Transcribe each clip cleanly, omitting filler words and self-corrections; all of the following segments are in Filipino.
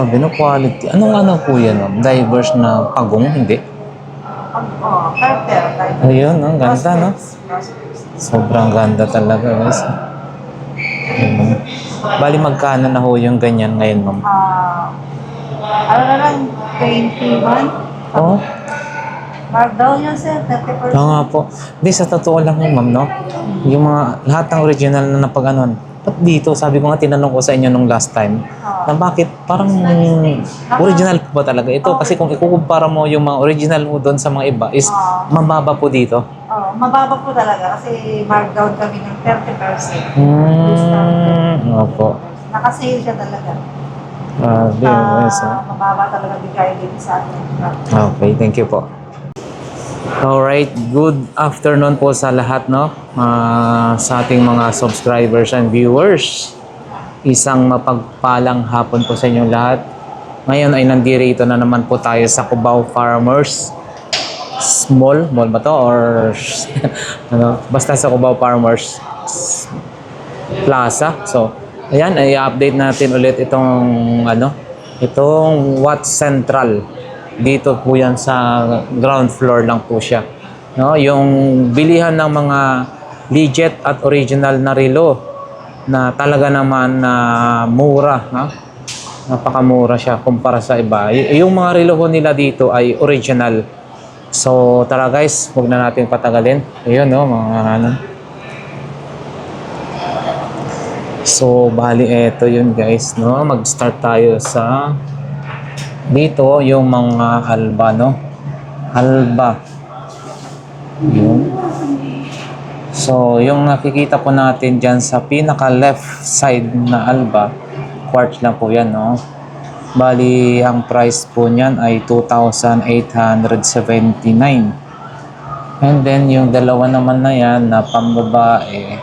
Grabe no, quality. Anong po yan, ma'am? Diverse na pagong? Hindi. Carter. Ayun, ang ganda, no? Sobrang ganda talaga, guys. Ayun. Bali, magkano na ho yung ganyan ngayon, ma'am? Ano na lang, 21? Oh, Markdown yun, sir, 30%. oo nga po. Hindi, sa totoo lang yun, ma'am, no? Yung mga, lahat ng original na napag-anuan. Ba't dito, sabi ko nga, tinanong ko sa inyo nung last time, na bakit parang original po ba talaga ito? Kasi kung ikukumpara mo yung mga original mo doon sa mga iba, is mababa po dito. Mababa po talaga kasi markdown kami ng 30%. Opo. Nakasale siya talaga. Grabe, guys, Mababa talaga bigay din sa atin. Okay, thank you po. Alright, good afternoon po sa lahat, no? Sa ating mga subscribers and viewers. Isang mapagpalang hapon po sa inyong lahat. Ngayon ay nandito na naman po tayo sa Cubao Farmers Mall ba to? Or ano, basta sa Cubao Farmers Plaza. So, ayan, ay update natin ulit itong Watts Central. Dito po yan sa ground floor lang po siya. No, yung bilihan ng mga legit at original na relo na talaga naman na mura, ha? Napakamura siya kumpara sa iba. Yung mga relo nila dito ay original. So, tara guys, huwag na natin patagalin. Ayun, no, mga ano. So, bali eto yun guys, no? Mag-start tayo sa dito yung mga alba, no? Alba. Yun. So, yung nakikita po natin dyan sa pinaka left side na alba, quartz lang po yan, no? Bali, ang price po niyan ay 2,879. And then, yung dalawa naman na yan na pambabae,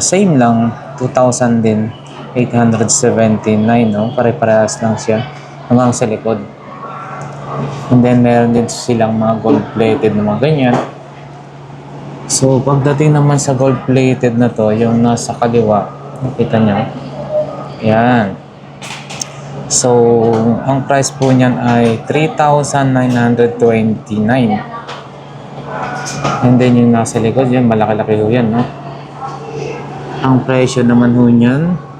same lang, 2,000 din. 879, no? Pare-parehas lang siya hanggang sa likod. And then, meron din silang mga gold-plated na mga ganyan. So, pagdating naman sa gold-plated na to, yung nasa kaliwa, nakita nyo? Yan. So, ang price po niyan ay 3,929. And then, yung nasa likod, yan, malaki-laki ho yan, no? Ang presyo naman ho niyan,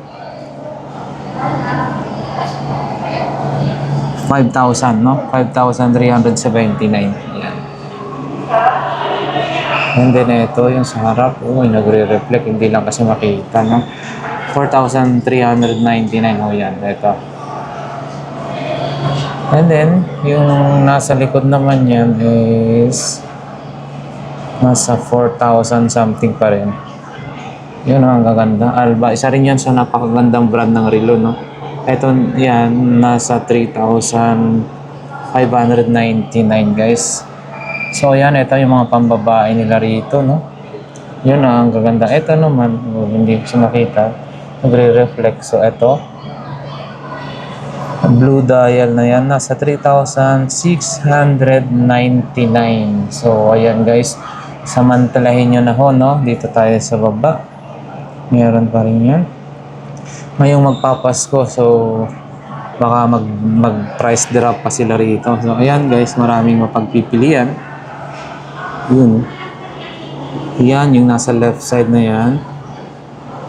5,000, no? 5,379. Yan. And then ito, yung sa harap, nagre-reflect, hindi lang kasi makita, no? 4,399 ho yan. Ito. And then, yung nasa likod naman yan is nasa 4,000 something pa rin. Yun ang gaganda. Alba, isa rin yan sa napakagandang brand ng relo, no? Ito yan, nasa 3,599 guys. So yan, ito yung mga pambabae nila rito, no? Yun ang gaganda. Ito naman, hindi ko siya makita. Nagre-reflect. So ito, blue dial na yan, nasa 3,699. So ayan guys, samantalahin nyo na ho, no? Dito tayo sa baba. Meron pa rin yan. Ngayong magpapasko, so baka mag-price drop pa sila rito. So ayan guys, maraming mapagpipilian. Yun. Yan, yung nasa left side na yan.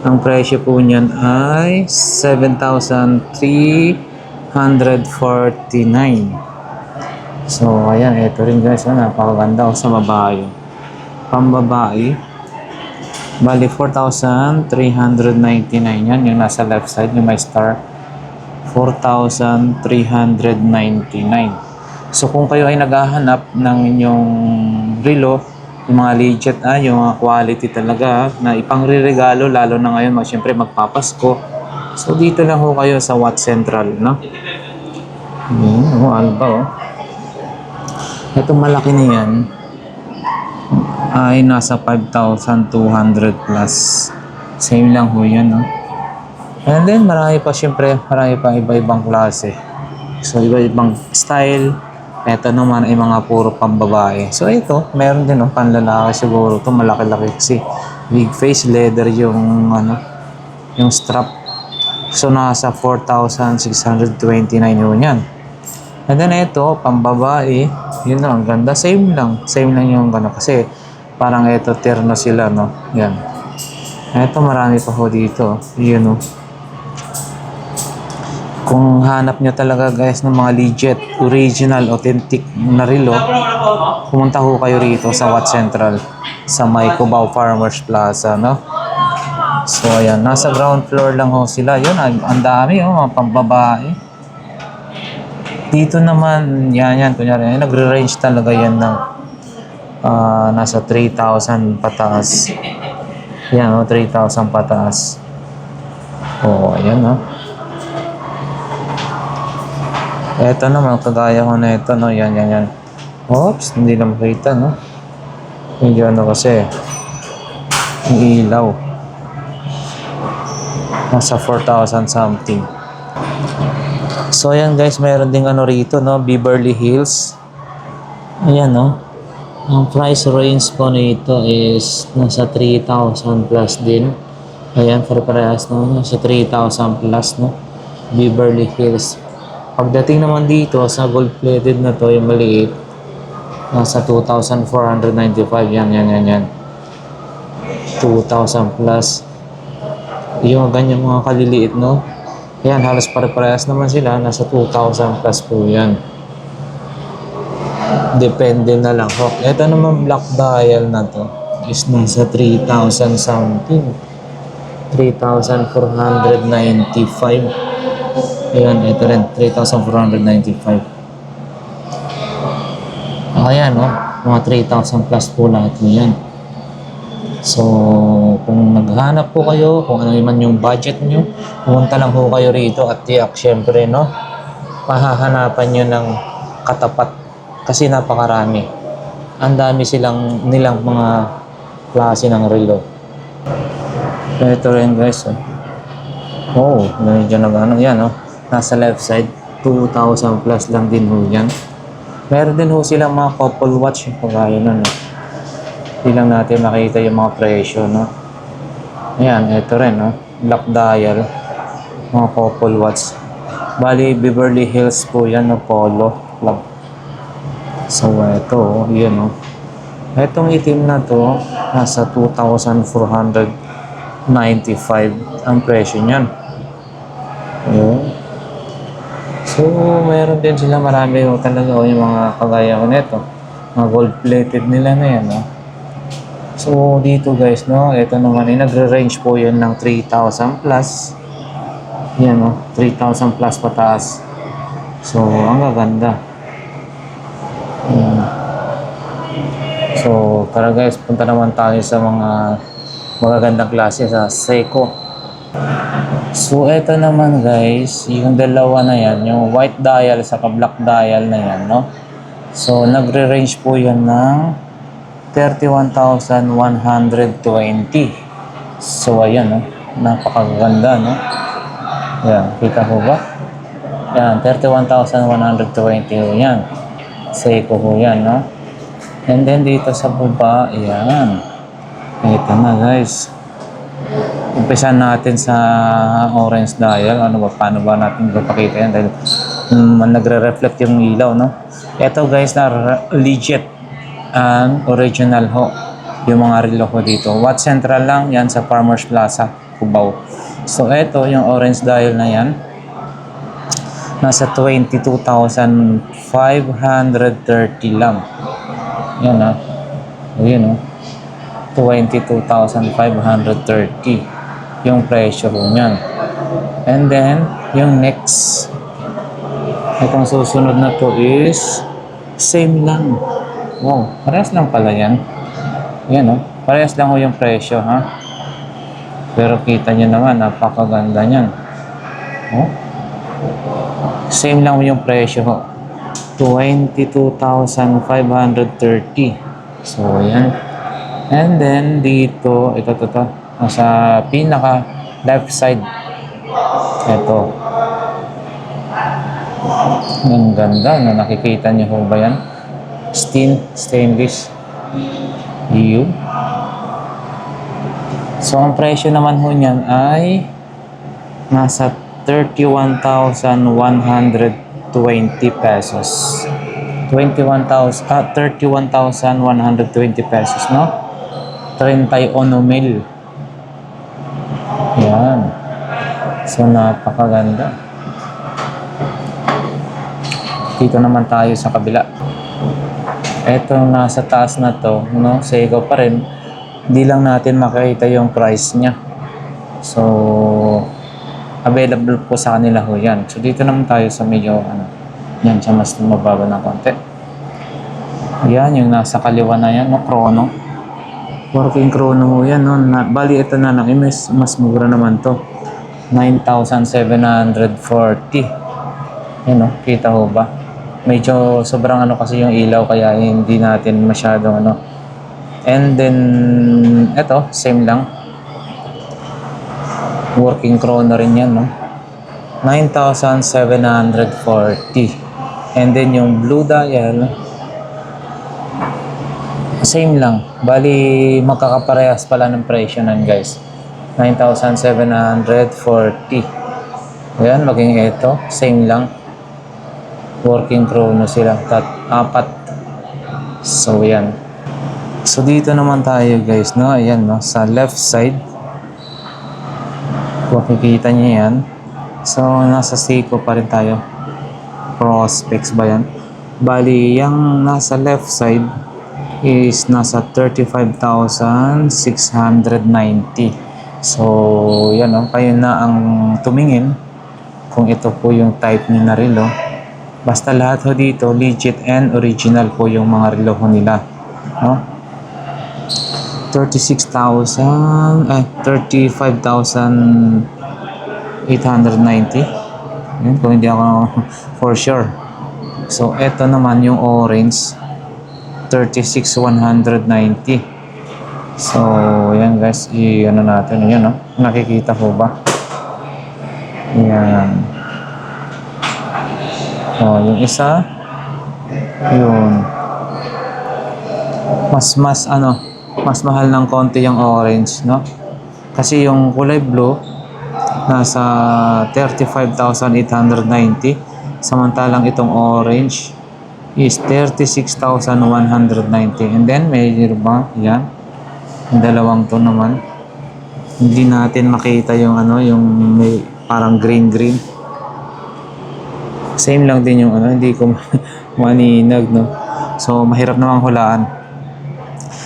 Ang presyo po niyan ay 7,349. So ayan, ito rin guys, napakaganda sa babae. Pambabae. Bali, 4,399 yan. Yung nasa left side, yung may star. 4,399. So, kung kayo ay naghahanap ng inyong relo, yung mga legit, yung mga quality talaga, na ipangre-regalo, lalo na ngayon, siyempre magpapasko. So, dito lang ho kayo sa Watts Central, no? Alba, oh. Ito malaki na yan ay nasa 5,200 plus. Same lang ho yan, no? And then, marami pa iba-ibang klase. So, iba-ibang style. Ito naman ay mga puro pambabae. So, ito, meron din, no? Panlalaki siguro. Ito, malaki-laki kasi. Big face, leather yung, yung strap. So, nasa 4,629 yun yan. And then, ito, pambabae. Yun na, ang ganda. Same lang. Same lang yung gano. Kasi, parang ito, terno sila, no? Yan. Ito, marami pa ho dito. Yun, no? Kung hanap nyo talaga, guys, ng mga legit, original, authentic na relo, pumunta ho kayo rito sa Wat Central. Sa may Cubao Farmers Plaza, no? So, ayan. Nasa ground floor lang ho sila. Yun, ang dami, oh, mga pambabae. Dito naman, yan. Kunyari, nagre-range talaga yan ng nasa 3,000 pataas. Yan, oh, 3,000 pataas. Oo, ayan, oh. Ito naman, kagaya ko na ito, no? Yan. Oops, hindi na makita, no? Hindi ano kasi, yung ilaw. Nasa 4,000 something. So, ayan guys, meron ding ano rito, no? Beverly Hills. Ayan, no? Ang price range po nito is nasa 3,000 plus din. Ayan, parehas, no? Nasa 3,000 plus, no? Beverly Hills. Pagdating naman dito sa gold-plated na to, yung maliit, nasa 2,495. Yan. 2,000 plus. Yung ganyan mga kaliliit, no? Yan, halos pare-parehas naman sila. Nasa 2,000 plus po yan. Depende na lang. Oh, ito naman black dial na to is nasa 3,000 something. 3,495. Ayan, ito rin. 3,495. Ayan, no? Mga 3,000 plus po lahat yan. So, kung naghanap po kayo, kung ano man yung budget nyo, pumunta lang po kayo rito at tiyak, syempre, no? Mahahanapan nyo ng katapat kasi napakarami. Ang dami nilang mga klase ng relo. Ito rin guys, oh. Oh, medyo yan, oh. Nasa left side, 2,000 plus lang din ho yan. Meron din ho silang mga couple watch, kagaya nun, oh. Hindi lang natin makita yung mga presyo, no? Ayan, ito rin, no? Black dial. Mga couple watch. Bali, Beverly Hills po yan, no? Polo Club. So, ito, oh. Yun, no? Itong itim na to, nasa 2,495 ang presyo niyan. Ayun. So, mayroon din sila marami o talaga o yung mga kagaya ko nito. Mga gold-plated nila na yan, no? So, dito guys, no? Ito naman ay nagre-range po yun ng 3,000 plus. Yan, no? 3,000 plus pataas. So, ang gaganda. So, tara guys, punta naman tayo sa mga magagandang klase sa Seiko. So, ito naman guys, yung dalawa na yan, yung white dial sa black dial na yan, no? So, nagre-range po yan ng 31,120. So, ayan, no? Napakaganda, no? Yan, kita ko ba? Yan, 31,120. Yan. Seiko po yan, no? And then, dito sa baba, yan. Ito na, guys. Umpisan natin sa orange dial. Ano ba, paano ba natin ipapakita yan? Dahil nagre-reflect yung ilaw, no? Ito, guys, na legit ang original ho. Yung mga relo ko dito. Wat Central lang, yan sa Farmers Plaza, Cubao. So, ito, yung orange dial na yan. Nasa 22,530 lang. Yan, ha. Ayan, 22,530 yung presyo po niyan. And then, yung next, itong susunod na to is same lang. Wow, parehas lang pala yan. Yan, parehas lang ho yung presyo, ha. Pero kita nyo naman, napakaganda niyan. Oh. Same lang yung presyo ho. 22,530. So, yan. And then, dito, ito. Sa pinaka left side. Ito. Ang ganda, no? Nakikita nyo ho ba yan? Stainless. Yun. So, ang presyo naman ho niyan ay nasa 31,120 pesos. 31,120 pesos, no? 31 mil. Yan. So, napakaganda. Dito naman tayo sa kabila. Ito, nasa taas na to, no? Seiko pa rin. Hindi lang natin makita yung price niya. So, available po sa kanila ho yan. So, dito naman tayo sa medyo, yan, sa mas mababa ng konti. Yan, yung nasa kaliwa na yan, no? Chrono. Working chrono ho yan, no? Bali, ito na lang. Mas mura naman to. 9,740. Yan, no? Kita ho ba? Medyo sobrang kasi yung ilaw, kaya hindi natin masyadong And then, eto, same lang. Working chrono rin yan, no? 9,740. And then yung blue dial, same lang. Bali, magkakaparehas pala ng presyo nan, guys. 9,740. Ayan, maging ito, same lang. Working chrono sila. Apat. So, yan. So, dito naman tayo, guys, no? Ayan, no? Sa left side. Kung makikita nyo yan. So, nasa Seiko pa rin tayo. Prospects ba yan? Bali, yung nasa left side is nasa 35,690. So, yan, no? Kayo na ang tumingin kung ito po yung type ni na relo. Basta lahat ho dito, legit and original po yung mga relo ho nila. No? 35,890. Yan, kung hindi ako for sure. So, eto naman yung orange. 36,190. So, yan guys. Natin. Yan, no? Nakikita po ba? Yan. Oh, yung isa, yun. Mas mahal ng konti yung orange, no? Kasi yung kulay blue, nasa 35,890. Samantalang itong orange is 36,190. And then, mayroon ba? Yan. Yung dalawang to naman. Hindi natin makita yung yung may parang green. Same lang din yung hindi ko maninag, no? So, mahirap namang hulaan.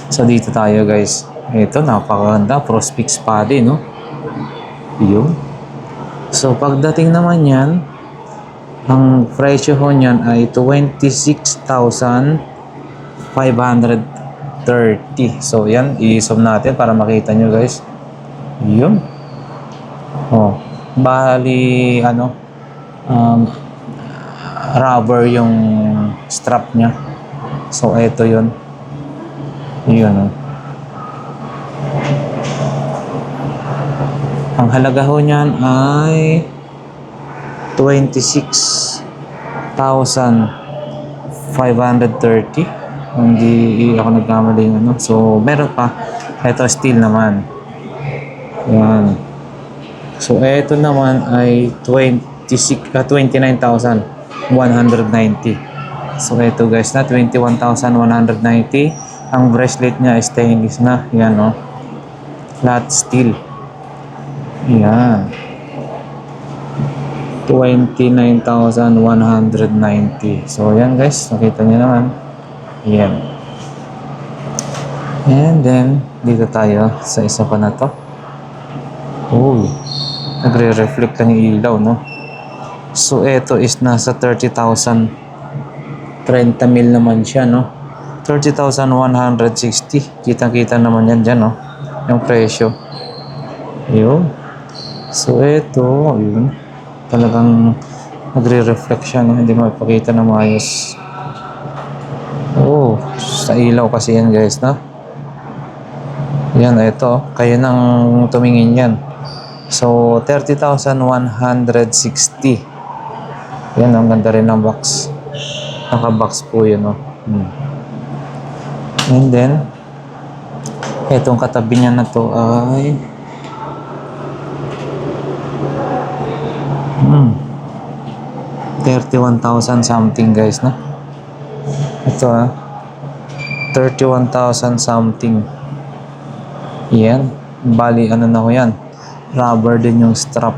So, dito tayo, guys. Ito, napakaganda. Prospects pa din, no? Yun. So, pagdating naman yan, ang presyo ho niyan ay 26,530. So, yan. I-sum natin para makita nyo, guys. Yun. Oh. Bali, rubber yung strap niya. So, ito yun. Yun. Ang halaga ho niyan ay 26,530. Hindi ako nagkamali yung So, meron pa. Ito, steel naman. Yan. So, ito naman ay 29,190. So, ito guys na 21,190. Ang bracelet niya is stainless na. Yan, no? Lahat steel. Yan. 29,190. So, yan guys. Nakita niyo naman. Yan. And then, dito tayo sa isa pa na to. Uy. Nagre-reflect lang yung ilaw, no? So, ito is nasa 30,000. 30 mil naman siya, no? 30,160. Kitang-kita naman yan dyan, no? Yung presyo. Yun. So, ito, yun. Talagang nagre-reflect siya, no? Hindi mapakita na maayos. Oh, sa ilaw kasi yan, guys, no? Yan, ito. Kayo nang tumingin yan. So, 30,160. Yan, ang ganda rin ng box. Naka-box po yun, no? And then, etong katabi niya na to ay 31,000 something guys, no? Ito 31,000 something. Yan. Bali, ano na ko yan. Rubber din yung strap.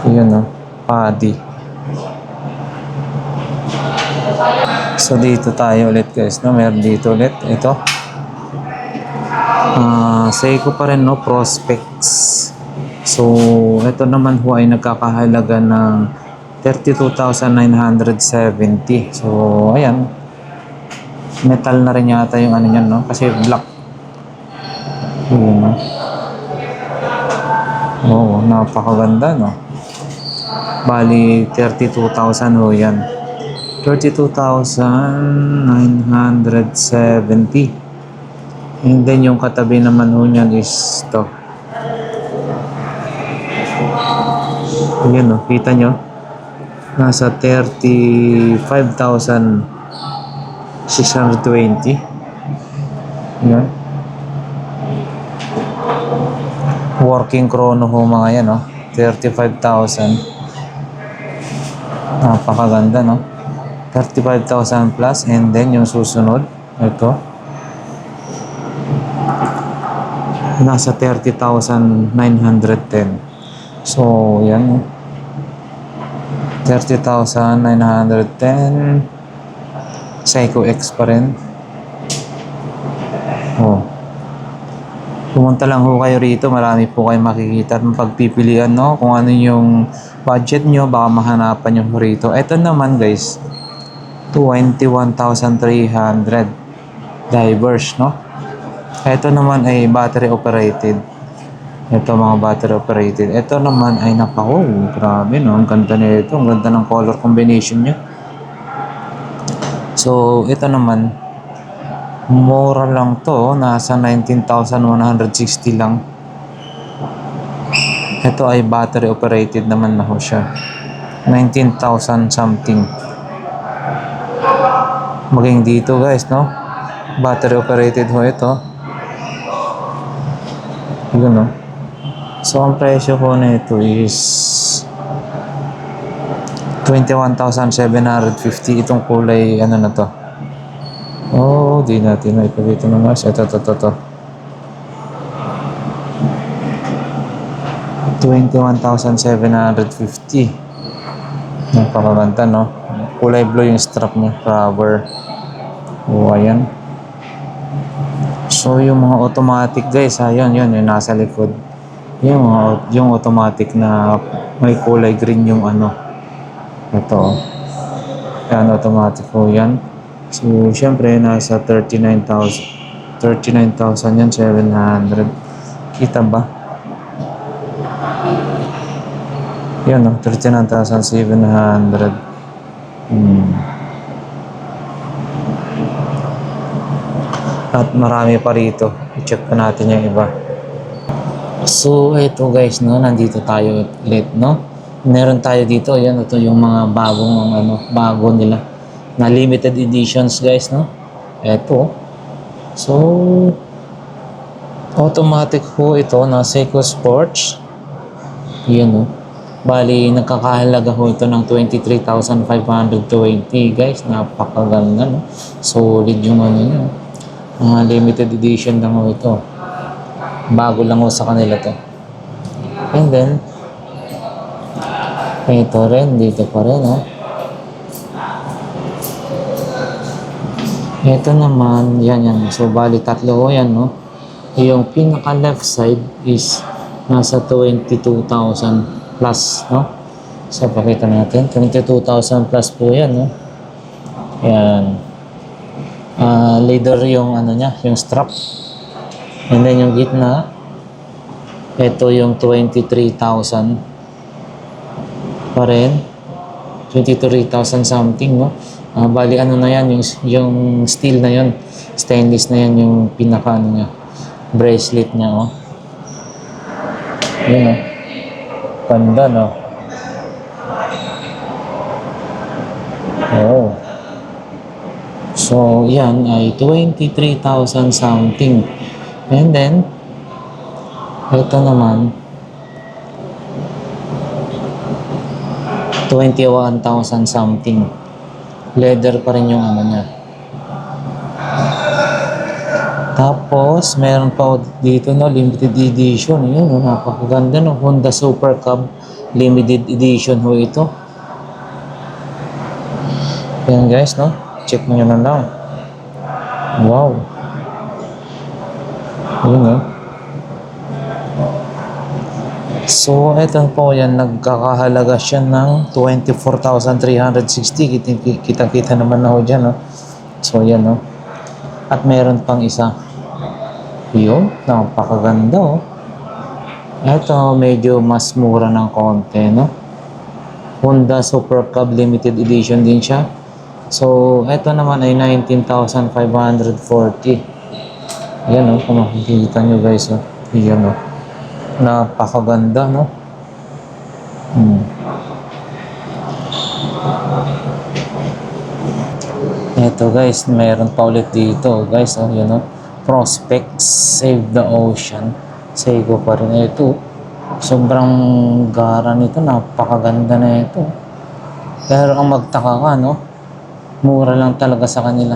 Yun, no? Paddy. So, dito tayo ulit guys, no? Meron dito ulit. Ito. Seiko pa rin, no? Prospects. So, ito naman ho ay nagkakahalaga ng 32,970. So, ayan. Metal na rin yata yung ano yan, no? Kasi black. Yun, no? Oo, napakaganda, no? Bali, 32,000 ho yan. 32,970. And then, yung katabi naman ho niyan is to. Ayan, no? Kita nyo? Nasa 35,620. Ayan. Working chrono ho mga yan, no? 35,000. Napakaganda, no? 35,000 plus. And then, yung susunod, ito. Nasa 30,910. So, yan. 30,910. Seiko X pa rin. Oh. Pumunta lang ho kayo rito. Marami po kayo makikita at pagpipilian, no? Kung ano yung budget nyo, baka mahanapan nyo rito. Ito naman, guys. 21,300. Divers, no? Ito naman ay battery operated. Ito mga battery operated. Ito naman ay grabe, no? Ang ganda nito. Ang ganda ng color combination niya. So, ito naman mura lang to. Nasa 19,160 lang. Ito ay battery operated naman na ho siya. 19,000 something. Maging dito guys, no? Battery operated ho ito. Yun, no? So, ang presyo ko na ito is 21,750. Itong kulay, ano na to? Oh, di natin na ipagito na mas. Ito. 21,750. Napakaganda, no? Kulay blue yung strap niya. Rubber. Oh, ayan. So, yung mga automatic guys, yun, yung nasa likod. Yung automatic na may kulay green yung ano. Ito. Yan, automatic po yan. So, syempre, nasa 39,000 yan, 700. Kita ba? Yan, no? 39,700. At marami pa rito. I-check pa natin yung iba. So, ito guys, no? Nandito tayo ulit, no? Meron tayo dito. Yan, ito yung mga bago nila. Na limited editions, guys, no? Ito. So, automatic ho ito na Seiko Sports. Yan, no? Bali, nagkakahalaga ho ito ng 23,520, guys. Napakaganda, no? Solid yung ano niya. Limited edition lang ho ito. Bago lang ho sa kanila to. And then, ito rin, dito pa rin, no? Ito naman, yan. So, bali tatlo ho yan, no? Yung pinaka left side is nasa 22,000 plus, no? So, pakita natin. 22,000 plus po yan, no? Yan. Leather yung ano niya, yung strap. And then yung gitna, ito yung 23,000 pa rin. 23,000 something, no? Bali ano na yan, yung steel na yan. Stainless na yan yung pinaka ano niya, bracelet niya, oh. Yun, oh. Ganda, no? Oh. So, yan ay 23,000 something. And then, ito naman, 21,000 something. Leather pa rin yung ano niya. Tapos, meron pa dito no, limited edition. Yun, no, napakaganda no. Honda Super Cub limited edition ho ito. Yan guys, no. Check mo nyo na lang. Wow. Yun, no. So, eto po yan, nagkakahalaga siya ng 24,360. Kita-kita naman na ho dyan, no. So, yan, no. At meron pang isa. Yun, napakaganda, oh. Ito, medyo mas mura ng konti, no. Honda Super Cub Limited Edition din siya. So, ito naman ay 19,540. Yan, oh, kung makikita nyo guys, oh. Yan, oh. Napakaganda, no. Ito guys, meron pa ulit dito guys, oh, yun, oh. Prospect Save the Ocean. Seiko pa rin ito. Sobrang gara nito, napakaganda na ito. Pero ang magtaka ka, no, mura lang talaga sa kanila.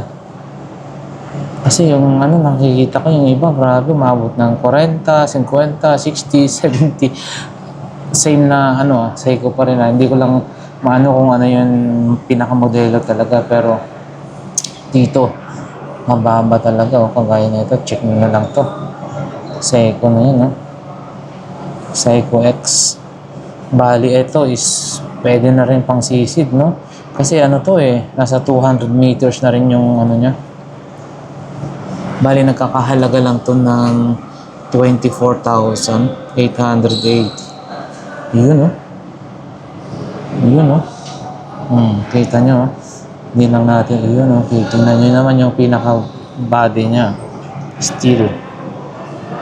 Kasi yung ano, nakikita ko yung iba, grabe, maabot ng 40, 50, 60, 70. Same na ano, Seiko pa rin. Hindi ko lang maano kung ano yung pinakamodelo talaga, pero dito mababa talaga, oh. Kagaya na ito, check nyo na lang to. Seiko na yun, no? Seiko X. Bali, ito is pwede na rin pang sisid, no? Kasi ano to eh, nasa 200 meters na rin yung ano niya. Bali, nagkakahalaga lang to ng 24,808. Yun, no? Yun, no? Kita nyo, oh. Hindi lang natin, yun, no? Tingnan nyo naman yung pinaka-body niya. Steel.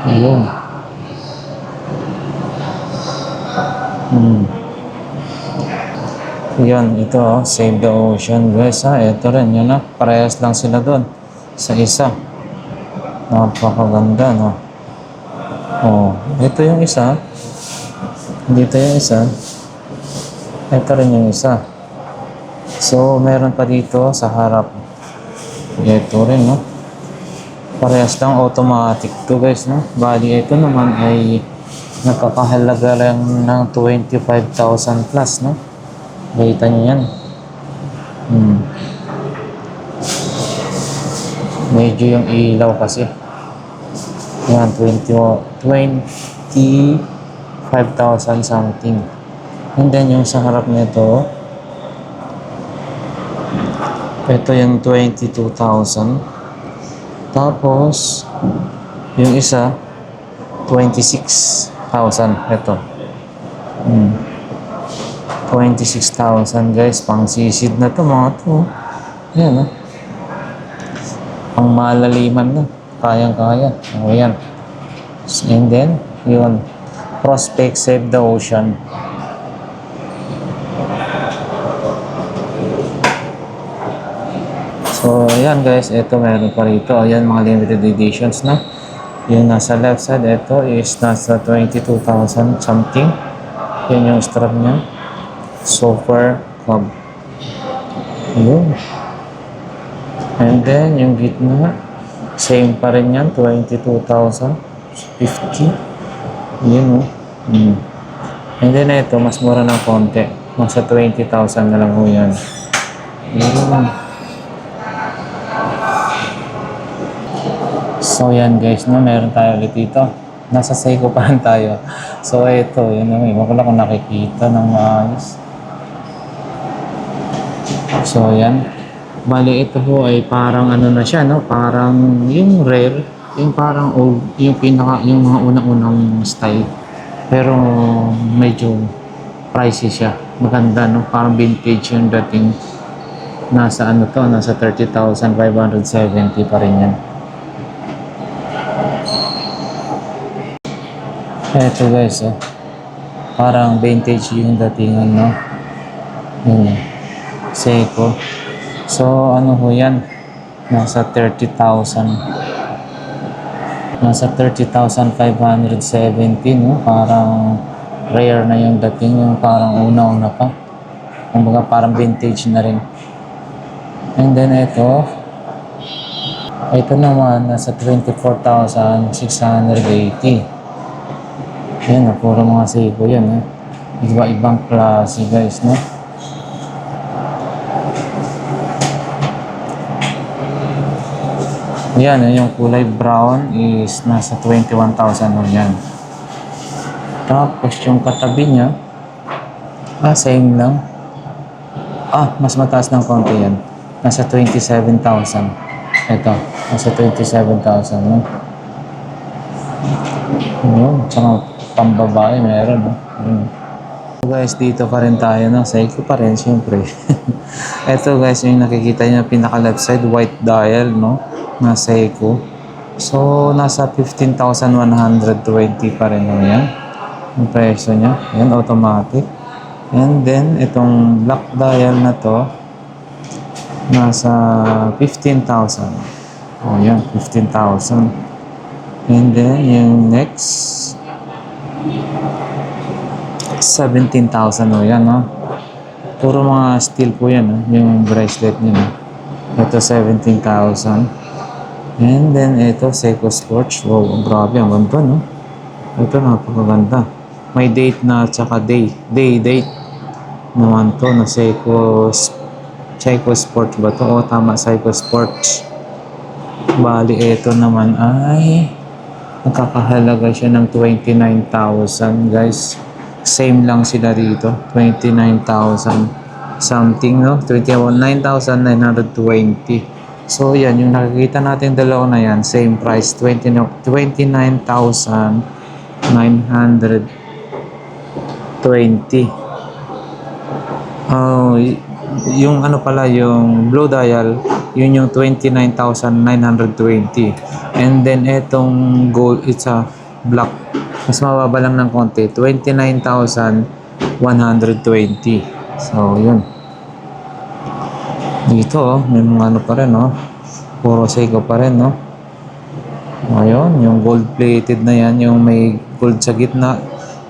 Ayun. Yan, ito, oh, Save the Ocean guys, ha. Ito rin, yun, na. Parehas lang sila doon sa isa. Napakaganda, no. Oh, ito yung isa. Dito yung isa. Ito rin yung isa. So, meron pa dito sa harap. Ito rin, no. Parehas lang, automatic to guys, no. Bali, ito naman ay nakakahalaga lang ng 25,000 plus, no. Kita nyo yan. Medyo yung ilaw kasi. Yan, 25,000 something. And then yung sa harap nito, ito yung 22,000. Tapos, yung isa, 26,000. Ito. 26,000 guys. Pang sisid na to mga to. Yan, oh. Pang malaliman na. Kayang-kaya. O, yan. And then, yun. Prospect Save the Ocean. So, ayan guys, ito meron pa rito. Ayan, mga limited editions na. Yung nasa left side, ito is nasa 22,000 something. Yan yung strap niya. Super Cub. Ayun. And then, yung gitna, same pa rin yan, 22,050. Yun, oh. And then, ito, mas mura ng konti. Nasa 20,000 na lang ho yan. Yun. So yan guys, no, meron tayo ulit dito. Nasa Seiko pa rin tayo. So ito, yun naman. Iwan ko lang kung nakikita ng maayos. So yan. Bali ito po ay parang ano na siya, no? Parang yung rare, yung parang old, yung pinaka, yung mga unang-unang style. Pero medyo pricey siya. Maganda, no? Parang vintage yung dating. Nasa ano to, nasa 30,570 pa rin yan. Eto guys, oh. Parang vintage yung datingan, no? Seiko. So, ano ho yan? Nasa 30,000. Nasa 30,570, no? Parang rare na yung dating, yung parang una-una pa. Kumbaga parang vintage na rin. And then ito naman nasa 24,680. Yan na, puro mga Seiko yan ha. Iba-ibang klase guys, no? Yan, yung kulay brown is nasa 21,000 mo yan. Tapos yung katabi niya, same lang. Mas mataas ng konti yan. Nasa 27,000. Ito, nasa 27,000, no? Yun, tsaka pambabae meron, no? Yun. So guys, dito pa rin tayo, no? Seiko pa rin, syempre. Ito guys, yung nakikita nyo, pinaka left side, white dial, no? Na Seiko. So, nasa 15,120 pa rin, no? Yan. Yung presyo niya. Yan, automatic. And then, itong black dial na to, nasa 15,000. Yan, 15,000. And then, yung next, 17,000, yan, no? Puro mga steel po yan, no? Yung bracelet niya, no? Ito, 17,000. And then, ito, Seiko Sports. Wow, grabe, ang ganda, no? Ito, napakaganda. May date na, tsaka date naman to, na Seiko Sports ba to? Tama, Seiko Sports. Bali, ito naman ay nakakahalaga siya ng 29,000, guys. Same lang sila dito. 29,000 something, no? 29,920. So, yan. Yung nakikita natin dalawa na yan, same price. 29,920. Yung ano pala, yung blue dial, yun yung 29,920. And then, etong gold, it's a black. Mas mababa lang ng konti, 29,120. So, yun. Dito, may mga ano pa rin, no? Puro Seiko pa rin, no? Ayun, yung gold-plated na yan, yung may gold sa gitna,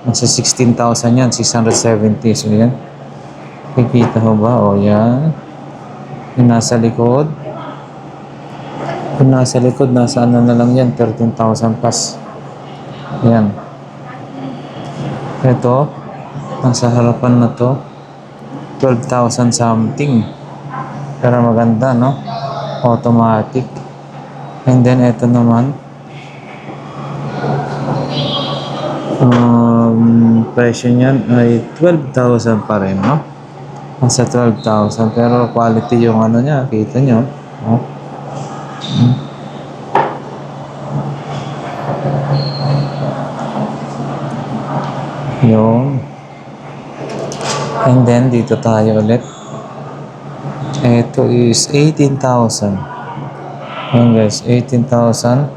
nasa 16,000 yan, 670. So, yan. Kikita mo ba? Yan. Yung nasa likod. Yung nasa likod, nasa ano na lang yan, 13,000 plus. Yan. Ito, nasa harapan na to, 12,000 something. Pero maganda, no? Automatic. And then, ito naman, presyo niyan ay 12,000 pa rin, no? Nasa 12,000. Pero quality yung ano niya, kita nyo. No? Yun. And then, dito tayo ulit. Ito is 18,000. Yan guys, 18,000.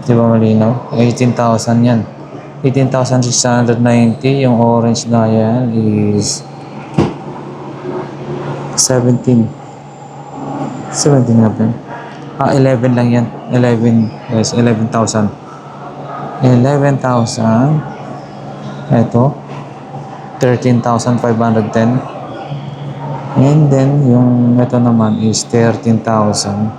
Di ba malinaw? 18,000 yan. 18,690. Yung orange na yan is 17. 17 nga ba? 11 lang yan. 11 guys, 11,000. 11,000. Ito, 13,510. And then, yung ito naman is 13,000.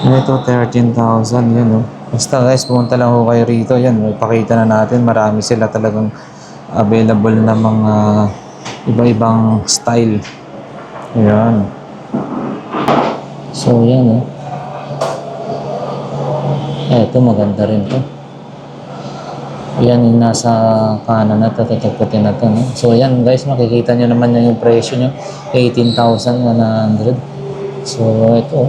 Ito, 13,000. Yan, oh. Basta guys, pumunta lang ho kayo rito. Yan, ipakita na natin. Marami sila talagang available na mga iba-ibang style. Ayan. So, yan, oh. Ito, maganda rin to. Yan yung nasa kanan na ito, tutugputin na ito, no? So, yan guys, makikita nyo naman yung presyo nyo, 18,100. So, ito,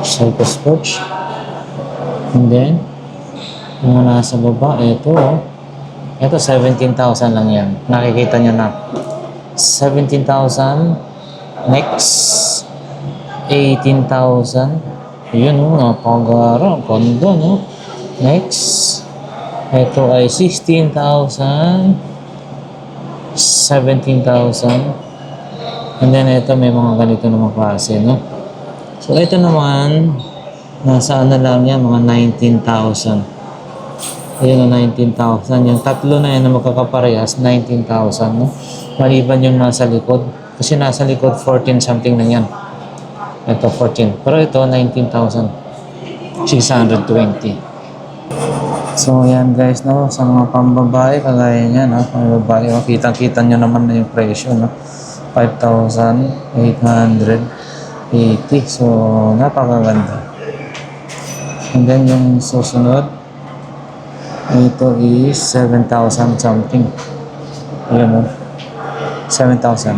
Seiko Sports. And then, yung nasa baba, ito, ito 17,000 lang yan. Nakikita nyo na. 17,000. Next, 18,000. Yun, napagara. Kondo, no? Next, ito ay 16,000, 17,000. And then ito may mga ganito naman klase, no? So ito naman, nasa ano lang yan, mga 19,000. Ayun na 19,000. Yung tatlo na yan na magkakaparehas, 19,000, no? Maliban yung nasa likod. Kasi nasa likod, 14 something na yan. Ito, 14. Pero ito, 19,620. So, yan guys, no? Sa mga pambabae, kagaya niya, no? Pambabae, oh, kitang-kita nyo naman na yung presyo, no? 5,880. So, napakaganda. And then, yung susunod, ito is 7,000 something. Ayan, no? 7,000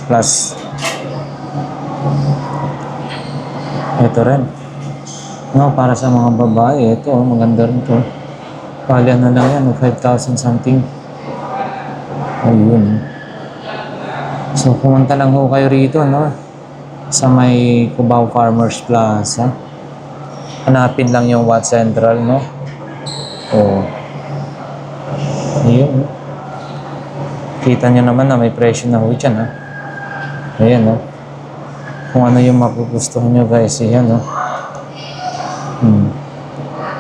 plus. Ito rin. No, para sa mga babae, ito, maganda rin to. Palian na lang yan, 5,000 something. Ayun. So, pumunta lang ho kayo rito, no? Sa may Cubao Farmers Plaza. Hanapin lang yung Watt Central, no? O, ayun. Kita nyo naman na may presyo na ho dyan, ha? Ayan, no? Kung ano yung mapugustuhan nyo, guys, yan, no?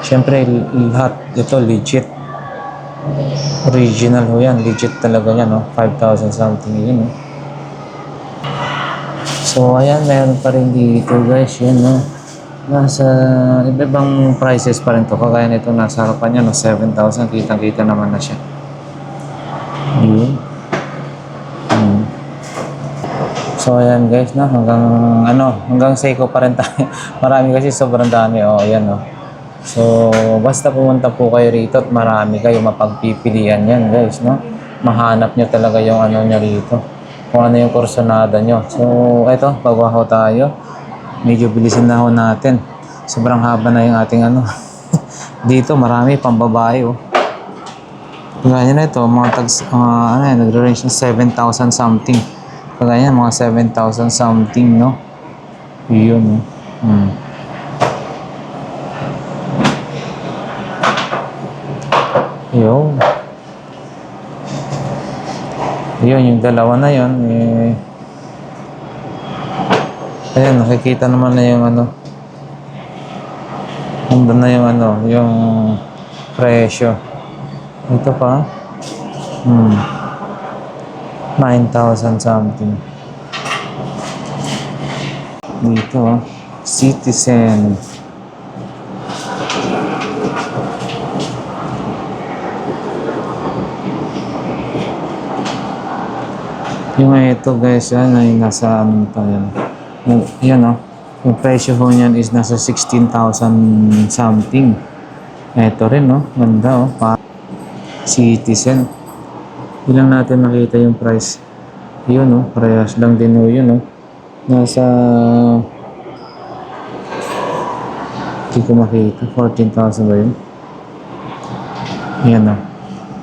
Siyempre, lahat ito legit. Original ho yan. Legit talaga yan, no? 5,000 something yun, no? So, ayan, meron pa rin dito, guys. Yan, no? Nasa iba-ibang prices pa rin to. Kagaya nito, nasa harapan niya, no? 7,000. Kitang-kita naman na siya. Yun. So, ayan, guys, no? Hanggang Seiko pa rin tayo. Marami kasi sobrang dami. Oh, ayan, no? So, basta pumunta po kayo rito at marami kayo mapagpipilian yan, guys, no? Mahanap nyo talaga yung ano nyo rito. Kung ano yung kursonada nyo. So, eto, bago ako tayo. Medyo bilisin na ho natin. Sobrang haba na yung ating ano. Dito, marami, pambabae, oh. Kagaya na ito, mga nagre-range ng 7,000 something. Kagaya mga 7,000 something, no? Yun, no? Yun. Yun, yung dalawa na yun. Ayan, nakikita naman na yung ano. Nandun na yung ano, yung presyo. Ito pa. 9,000 something. Dito, Citizen. Yung ito guys, yan ay nasa ano pa yan. Yan o. Yung presyo ho niyan is nasa 16,000 something. Ito rin no. Ganda o. Citizen. Ilang natin makita yung price. Yun o. Parehas lang din o yun o. Nasa hindi ko makita. 14,000 ba yun? Yan o.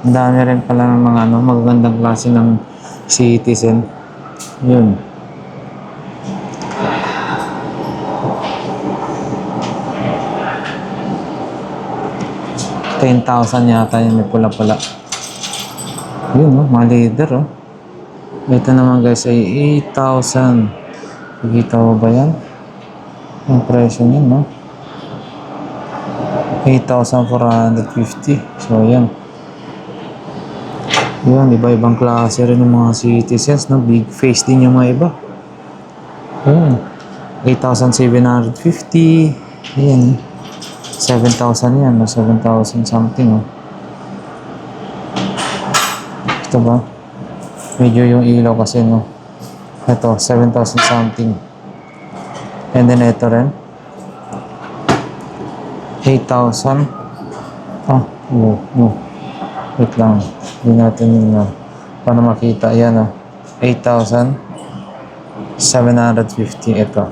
Ang dami rin pala ng mga ano, magagandang klase ng Citizen. Yun. $10,000 yata yun. May pula-pula. Yun, oh. Mga leader, oh. Ito naman, guys, ay 8,000. Nakikita mo ba yan? Ang presyo niyan, no? 8,450. So, yan. Yan, iba-ibang klase rin ng mga Citizens, no? Big face din yung mga iba. Yan. 8,750. Ayan. 7,000 yan, no? 7,000 something, oh. Ito ba? Medyo yung ilaw kasi, no? Ito, 7,000 something. And then ito rin. 8,000. Ah, no. Wait lang. Hindi natin yun na. Paano makita? Ayan, oh. 8,750. Ito.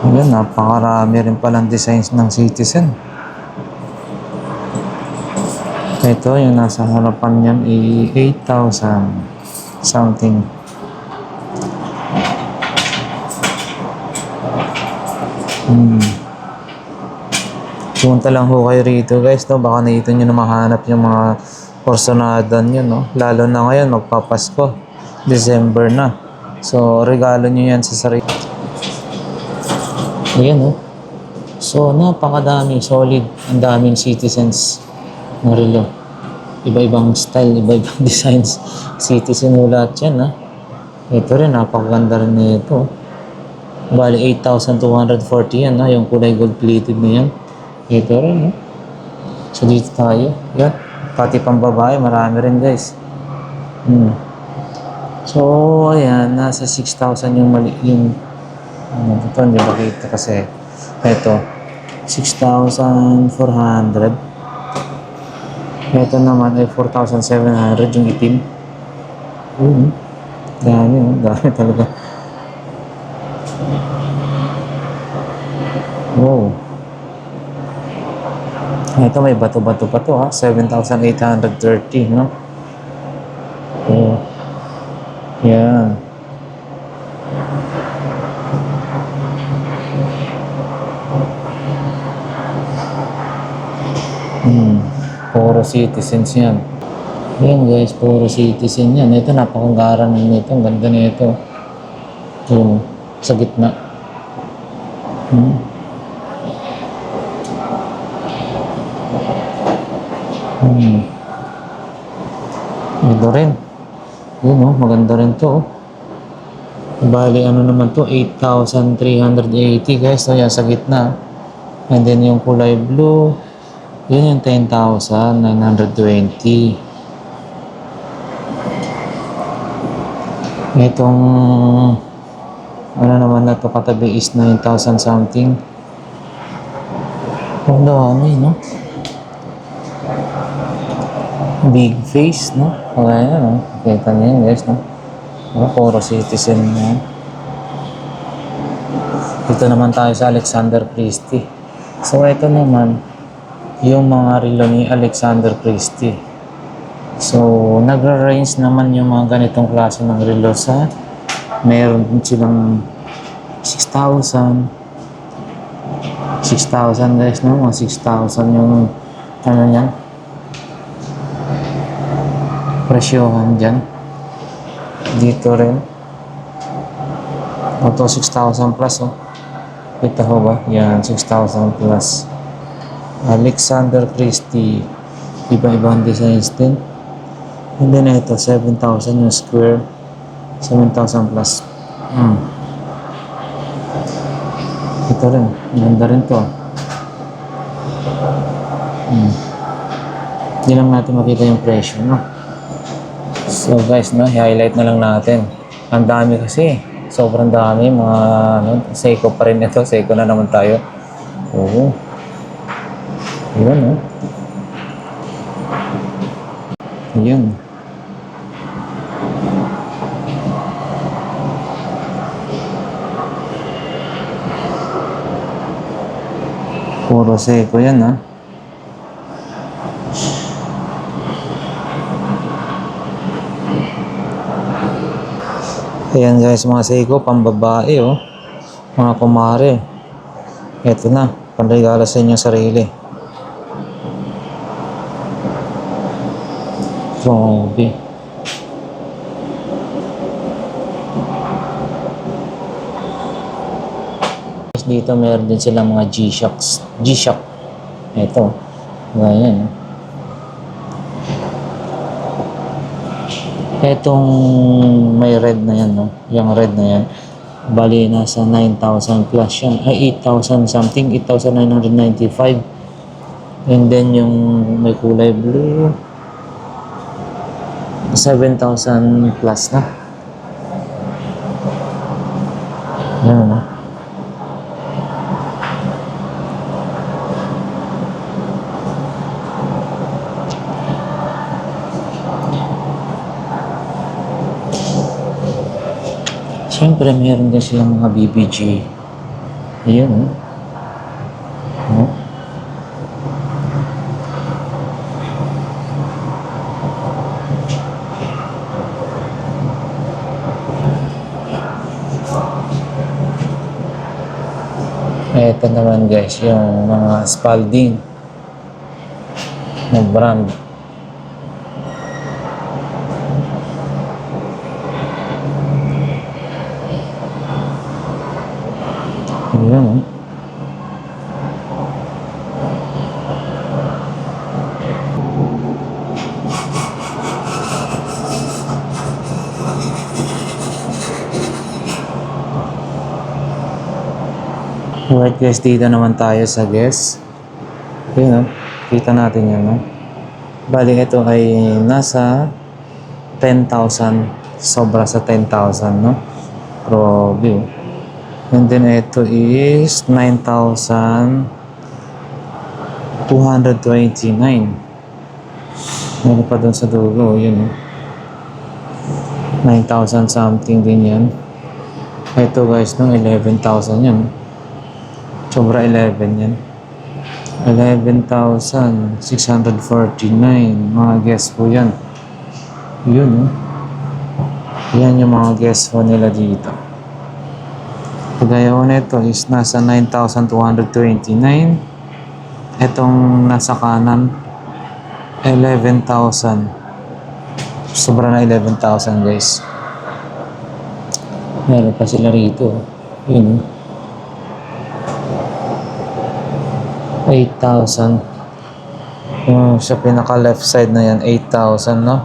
Ayan, napakarami rin palang designs ng Citizen. Ito, yung nasa harapan niyan ay 8,000 something. Punta lang ho kayo rito guys, no? Baka dito nyo na mahanap yung mga porcelanadan nyo, no? Lalo na ngayon, magpapasko. December na. So, regalo nyo yan sa sarili. Ayan, no? So, napakadami, solid. Ang daming citizens ng relo. Iba-ibang style, iba-ibang designs. Citizen mo lahat yan, ha? Ito rin, napakaganda rin na ito. Bali, 8,240 yan, ha? Yung kulay gold-plated na yan. Ito rin, ha? So, dito tayo. Yan. Pati pang babae, marami rin, guys. So, ayan, nasa 6,000 yung mali, yung, ito, hindi makita kasi, ito, 6,400. Ito naman ay 4,700 yung itim. Dami, oh, dami talaga. Wow. Ito may bato-bato pa to, ha, 7,830, no? Oh. Yan. Puro citizens yan. Yan guys, puro citizen yan. Ito napakagaran nito. Ang ganda nito. Yun, sa gitna. Ito rin. Yun, oh, maganda rin to. Oh. Bali, ano naman to? 8,380 guys. So, yan sa gitna. And then yung kulay blue, yun yung 10,920. Itong ano naman na to katabi is 9,000 something. Ang dami, no? Big face, no? Kaya no? Kita niyo yun, guys, no? Puro citizen na. Dito naman tayo sa Alexander Christie. So, ito naman, yung mga relo ni Alexander Christie. So, nagra-range naman yung mga ganitong klase ng relo sa meron din silang 6,000 guys, no? Mga 6,000 yung ano yan presyohan dyan. Dito rin ito 6,000 plus, oh. Kita ko ba? Yan, 6,000 plus. Alexander Christie, iba-ibang designs din. And then ito 7,000 yung square, 7,000 plus. Ito rin, ganda rin to. Hindi lang natin makita yung presyo, no? So guys, no, i-highlight na lang natin. Ang dami kasi, sobrang dami, mga ano, Seiko pa rin ito. Seiko na naman tayo. Oo. Yun, no? Yun. Puro Seiko yan, ha? Ayan guys, mga Seiko, pambabae, oh. Mga kumare. Ito na, panregalo sa inyong sarili. Grabe. Dito meron din silang mga G-Shocks. G-Shock. Ito. Ganyan. Etong may red na yan, no? Yung red na yan. Bali, nasa 9,000 plus yan. Ay, 8,000 something. 8,995. And then yung may kulay blue, 7,000 plus na. Yan, no? Siyempre, meron din silang mga BBG. Ayun, oh. Ito naman guys, yung mga Spalding na brand. Ayan, oh. Alright guys, dito naman tayo sa guest. Yun, kita natin yun, no? Bali, ito ay nasa 10,000. Sobra sa 10,000, no? Grabe, oh. And then, ito is 9,229. Meron pa dun sa dulo, yun, oh. 9,000 something din yan. Ito guys, no? 11,000 yan. Sobra 11 yan. 11,649. Mga guests po yan. Yun, yan yung mga guests po nila dito. Kagaya ko nito is nasa 9,229. Itong nasa kanan, 11,000. Sobra na 11,000 guys. Meron pa sila rito. Yun, 8,000. Yung sa pinaka left side na yan, 8,000, no?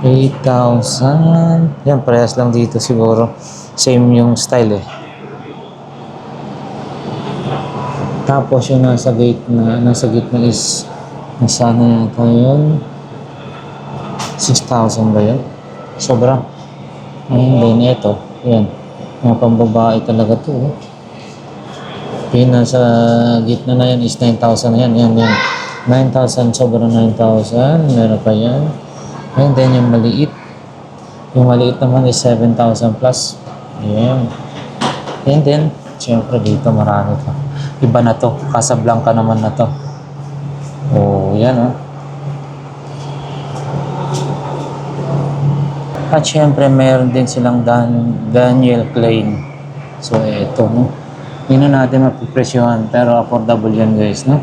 8,000. Yan, parehas lang dito siguro. Same yung style, eh. Tapos yung nasa gitna is nasa ano yata yun? 6,000 ba yun? Sobra. Ayun din, ito. Yan. Mga pambabae talaga to, oh. Yung nasa gitna na yan is 9,000 na yan. Yan. 9,000, sobrang 9,000. Meron pa yan. And then yung maliit. Yung maliit naman is 7,000 plus. Yan. And then, siyempre dito marami pa. Iba na to. Casablanca naman na to. Oh, yan, oh. At siyempre meron din silang Daniel Klein. So, eto, no? Hindi na natin mapipresyohan, pero affordable yan guys, no?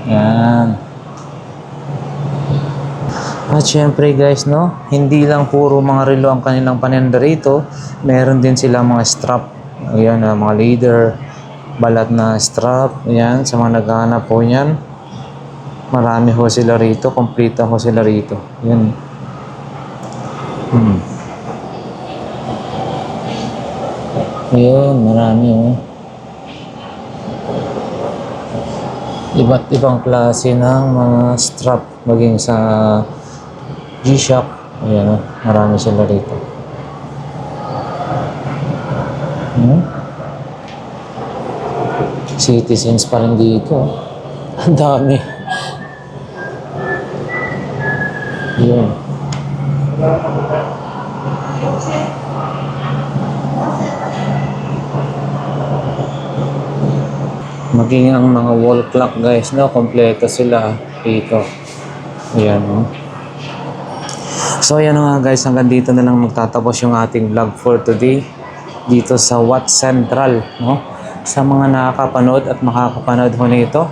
Yan. At syempre guys, no? Hindi lang puro mga relo ang kanilang paninda rito. Meron din sila mga strap. Ayan, mga leader. Balat na strap. Ayan, sa mga naghahanap po yan. Marami ho sila rito. Complete ho sila rito. Yan. Ayun, marami, oh. Iba't ibang klase ng mga strap maging sa G-Shock. Ayan, oh, marami sila rito. Citizens pa rin dito, oh. Ang dami. Yun. Maging ang mga wall clock guys, no? Kompleto sila dito. Ayan, no? So, ayan nga guys, hanggang dito na lang magtatapos yung ating vlog for today dito sa Watts Central, no? Sa mga nakakapanood at makakapanood ho nito,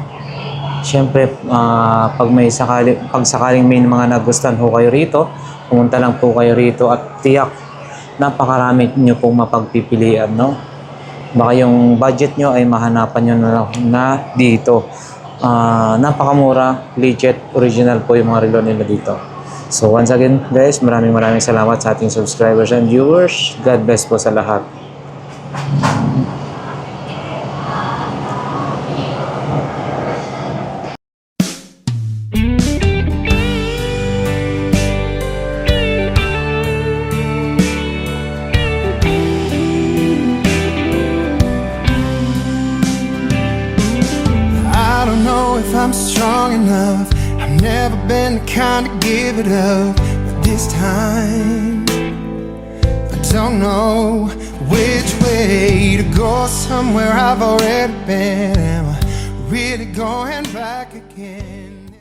syempre, pag sakaling may mga nagustuhan ho kayo rito, pumunta lang po kayo rito at tiyak napakarami nyo pong mapagpipilian, no? Baka yung budget nyo ay mahanapan nyo na dito. Napakamura, legit, original po yung mga relo nila dito. So once again guys, maraming salamat sa ating subscribers and viewers. God bless po sa lahat. I don't know if I'm strong enough. I've never been the kind to give it up, but this time I don't know which way to go. Somewhere I've already been. Am I really going back again?